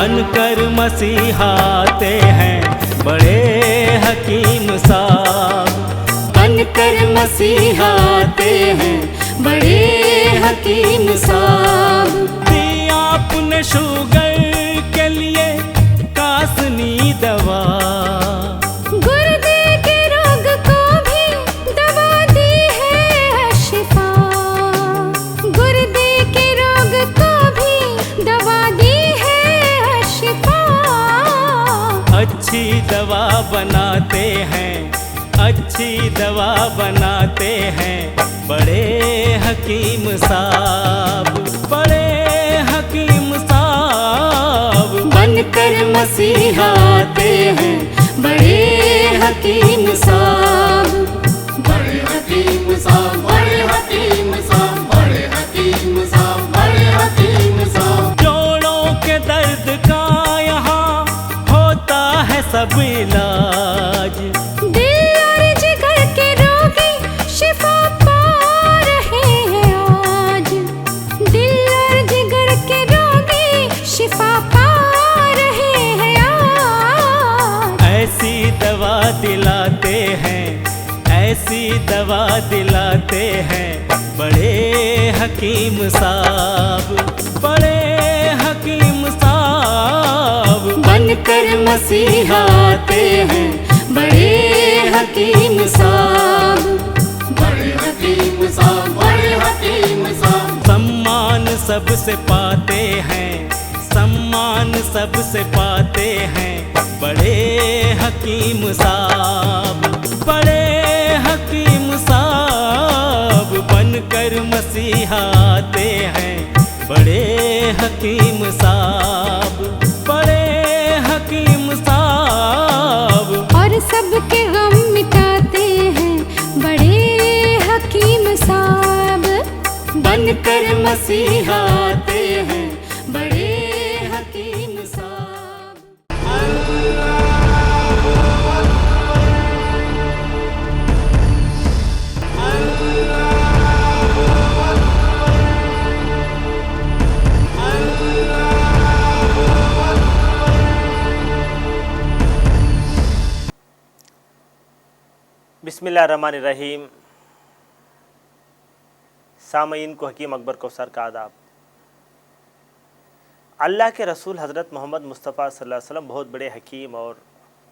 बनकर मसीहाते हैं बड़े हकीम साहब। बनकर मसीहाते हैं बड़े हकीम साहब। दिया आपने शुगर के लिए कासनी दवा, गुर्दे के रोग को भी दवा दी है शिफा। गुर्दे के रोग को भी दवा दी है शिफा। अच्छी दवा बनाते हैं, अच्छी दवा बनाते हैं बड़े हकीम साहब, बड़े हकीम साहब। बनकर मसीहाते हैं बड़े हकीम साहब। बड़े हकीम साहब, बड़े हकीम साहब, बड़े हकीम साहब, बड़े हकीम साहब। जोड़ों के दर्द का यहाँ होता है सब इलाज, दिल और जिगर के रोगी शिफा पा रहे हैं आज। दिल और जिगर के रोगी शिफा पा रहे हैं आज। ऐसी दवा दिलाते हैं, ऐसी दवा दिलाते हैं बड़े हकीम साहब, बड़े हकीम साहब। बनकर मसीहाते हैं बड़े हकीम साहब। बड़े हकीम साहब, बड़े हकीम साहब। सम्मान सबसे पाते हैं, सम्मान सबसे पाते हैं बड़े हकीम साहब, बड़े हकीम साहब। बनकर मसीहाते हैं बड़े हकीम साहब, बड़े हकीम साहब। और सबके गम मिटाते हैं बड़े हकीम साहब। बनकर मसीहाते हैं बड़े हकीम साहब। बिस्मिल्लाहिर्रहमानिर्रहीम। सामईन को हकीम अकबर कौसर का आदाब। अल्लाह के रसूल हज़रत मोहम्मद मुस्तफ़ा सल्लल्लाहु अलैहि वसल्लम बहुत बड़े हकीम और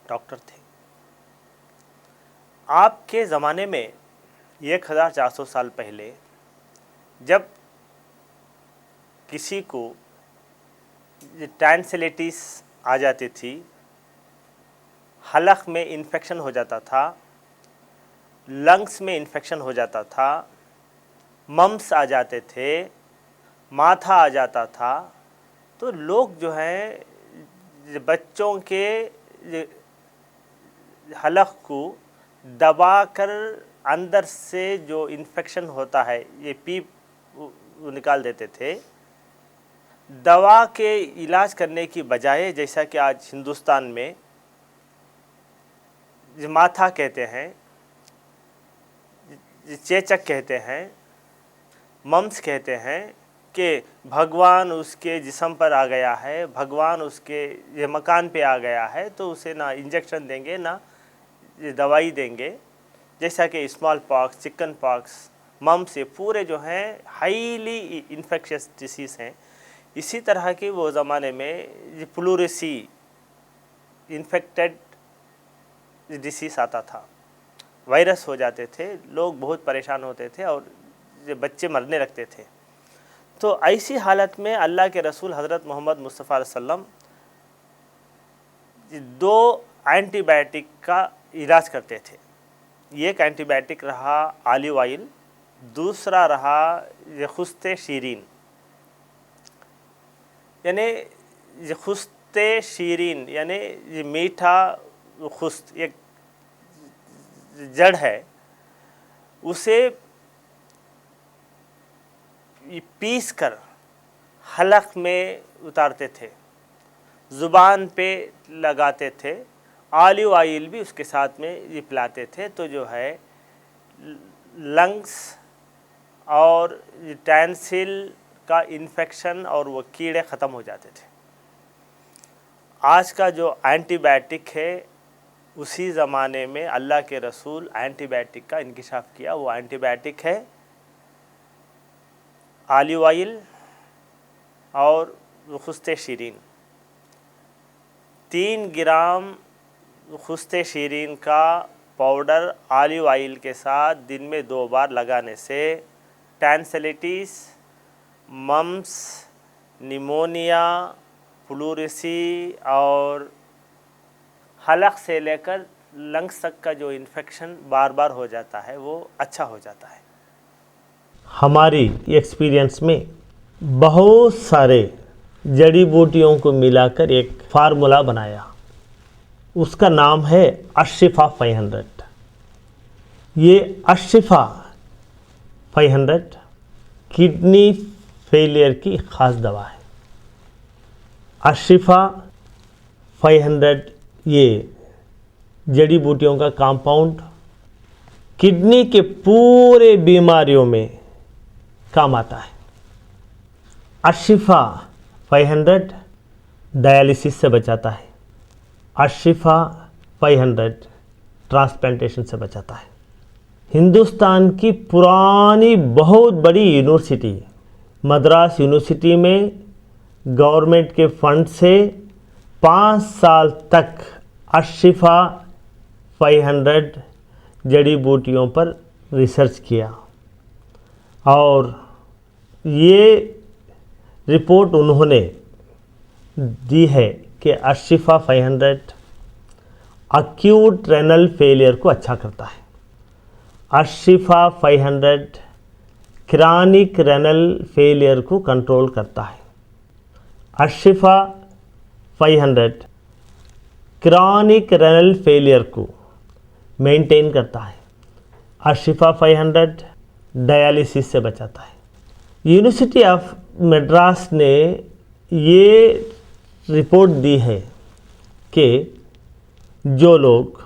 डॉक्टर थे। आपके ज़माने में 1400 साल पहले जब किसी को टॉन्सिलिटिस आ जाती थी, हलक में इन्फेक्शन हो जाता था, लंग्स में इन्फेक्शन हो जाता था, मम्स आ जाते थे, माथा आ जाता था, तो लोग जो हैं बच्चों के हलक को दबाकर अंदर से जो इन्फेक्शन होता है ये पीप निकाल देते थे। दवा के इलाज करने की बजाय, जैसा कि आज हिंदुस्तान में माथा कहते हैं, चेचक कहते हैं, मम्स कहते हैं कि भगवान उसके जिस्म पर आ गया है, भगवान उसके ये मकान पे आ गया है, तो उसे ना इंजेक्शन देंगे ना दवाई देंगे। जैसा कि smallpox, chicken pox, mumps, ये पूरे जो हैं हाईली इन्फेक्शियस डिसीज़ हैं। इसी तरह के वो ज़माने में प्लूरेसी इन्फेक्टेड डिसीज़ आता था, वायरस हो जाते थे, लोग बहुत परेशान होते थे और बच्चे मरने लगते थे। तो ऐसी हालत में अल्लाह के रसूल हज़रत मोहम्मद मुस्तफ़ा सल्लम 2 एंटीबायोटिक का इलाज करते थे। एक एंटीबायोटिक रहा ऑलिव ऑयल, दूसरा रहा ये खुस्ते शीरीन। यानी ये खुस्ते शीरीन यानी ये मीठा खुस्त एक जड़ है, उसे पीस कर हलक में उतारते थे, ज़ुबान पे लगाते थे, ऑलिव ऑयल भी उसके साथ में ये पिलाते थे। तो जो है लंग्स और टॉन्सिल का इन्फेक्शन और वो कीड़े ख़त्म हो जाते थे। आज का जो एंटीबायोटिक है, उसी ज़माने में अल्लाह के रसूल एंटीबायोटिक का इंकिशाफ किया। वो एंटीबायोटिक है ऑलिव ऑयल और खुश्ते शीरीन। 3 ग्राम खुश्ते शीरीन का पाउडर ऑलिव ऑयल के साथ दिन में 2 बार लगाने से टैंसिलिटिस, मम्स, निमोनिया, प्लूरेसी और हलक से लेकर लंग्स तक का जो इन्फेक्शन बार बार हो जाता है वो अच्छा हो जाता है। हमारी एक्सपीरियंस में बहुत सारे जड़ी बूटियों को मिलाकर एक फार्मूला बनाया, उसका नाम है अशिफा 500। ये अशिफा 500 किडनी फेलियर की ख़ास दवा है। अशिफा 500 ये जड़ी बूटियों का कंपाउंड किडनी के पूरे बीमारियों में काम आता है। अशिफा 500 डायलिसिस से बचाता है। अशिफा 500 ट्रांसप्लांटेशन से बचाता है। हिंदुस्तान की पुरानी बहुत बड़ी यूनिवर्सिटी मद्रास यूनिवर्सिटी में गवर्नमेंट के फंड से 5 साल तक अशिफा 500 जड़ी बूटियों पर रिसर्च किया और ये रिपोर्ट उन्होंने दी है कि अशिफा 500 अक्यूट रेनल फेलियर को अच्छा करता है। अशिफा 500 क्रॉनिक रेनल फेलियर को कंट्रोल करता है। अशिफा 500 क्रॉनिक रेनल फेलियर को मेंटेन करता है। अशिफा 500 डायलिसिस से बचाता है। यूनिवर्सिटी ऑफ मद्रास ने ये रिपोर्ट दी है कि जो लोग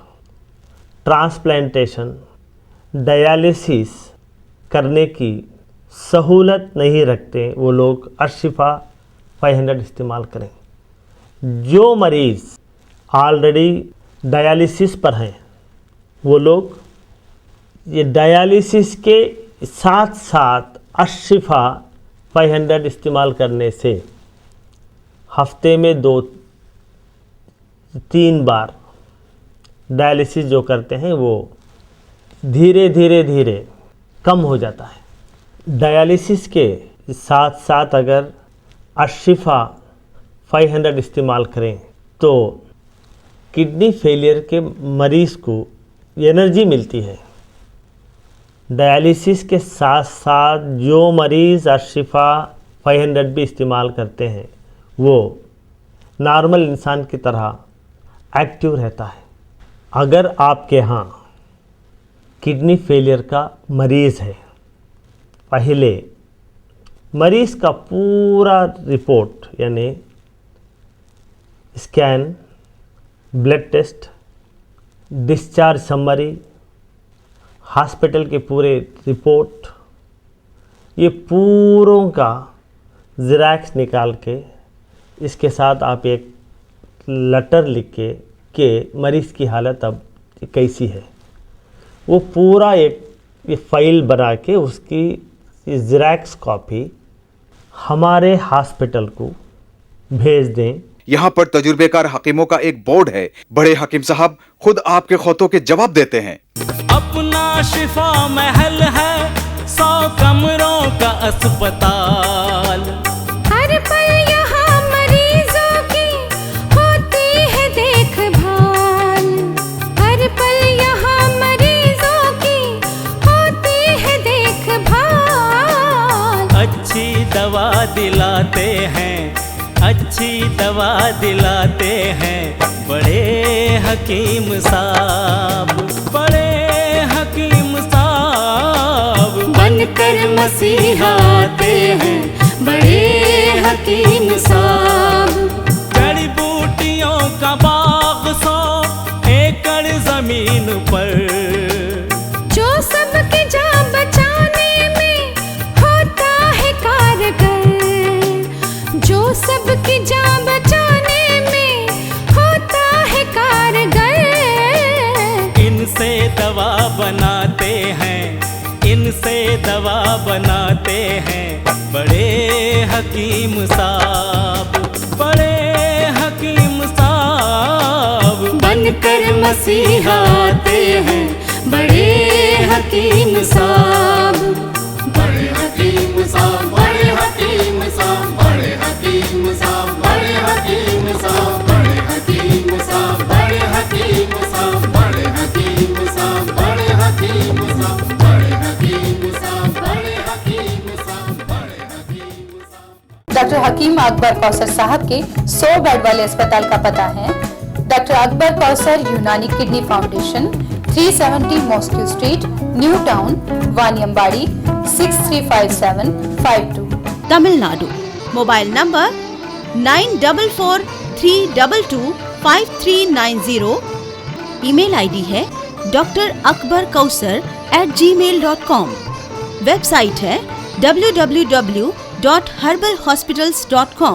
ट्रांसप्लांटेशन डायलिसिस करने की सहूलत नहीं रखते वो लोग अशिफा 500 इस्तेमाल करें। जो मरीज़ ऑलरेडी डायलिसिस पर हैं वो लोग ये डायलिसिस के साथ साथ अशिफा 500 इस्तेमाल करने से हफ्ते में 2-3 बार डायलिसिस जो करते हैं वो धीरे धीरे कम हो जाता है। डायलिसिस के साथ साथ अगर अशिफा 500 इस्तेमाल करें तो किडनी फेलियर के मरीज़ को एनर्जी मिलती है। डायलिसिस के साथ साथ जो मरीज़ अशिफा 500 भी इस्तेमाल करते हैं वो नॉर्मल इंसान की तरह एक्टिव रहता है। अगर आपके यहाँ किडनी फेलियर का मरीज़ है, पहले मरीज़ का पूरा रिपोर्ट यानी scan, blood test, discharge summary, hospital के पूरे रिपोर्ट, ये पूरों का ज़ेरॉक्स निकाल के इसके साथ आप एक लेटर लिख के मरीज़ की हालत अब कैसी है वो पूरा एक ये फाइल बना के उसकी ज़ेरॉक्स कॉपी हमारे हॉस्पिटल को भेज दें। यहाँ पर तजुर्बेकार हकीमों का एक बोर्ड है। बड़े हकीम साहब खुद आपके खौतों के जवाब देते हैं। अपना शिफा महल है 100 कमरों का अस्पताल। हर पल यहाँ मरीजों की होती है देखभाल। हर पल यहाँ मरीजों की होती है देखभाल। अच्छी दवा दिलाते हैं, अच्छी दवा दिलाते हैं बड़े हकीम साहब, बड़े हकीम साहब बनकर मसीहा आते हैं बड़े हकीम साहब। जड़ी बूटियों का बाग 100 एकड़ जमीन पर, जो सबकी जान बचाने में होता है कारगर। जो सबकी जान बचाने में दवा बनाते हैं बड़े हकीम साहब, बड़े हकीम साहब। बनकर मसीहा आते हैं बड़े हकीम साहब। बड़े हकीम साहब, बड़े हकीम साहब, बड़े हकीम साहब, बड़े हकीम साहब, बड़े हकीम साहब, बड़े हकीम साहब, बड़े हकीम साहब, बड़े हकीम साहब, बड़े हकीम साहब, बड़े हकीम साहब, बड़े हकीम साहब। डॉक्टर हकीम अकबर कौसर साहब के 100 बेड वाले अस्पताल का पता है doctor Akbar Kausar Unani Kidney Foundation, 370 Mosque Street, New Town, Vaniyambadi, 635752, Tamil Nadu. Mobile number 9443225390। Email ID है drakbarkausar@gmail.com। वेबसाइट है www.herbalhospitals.com।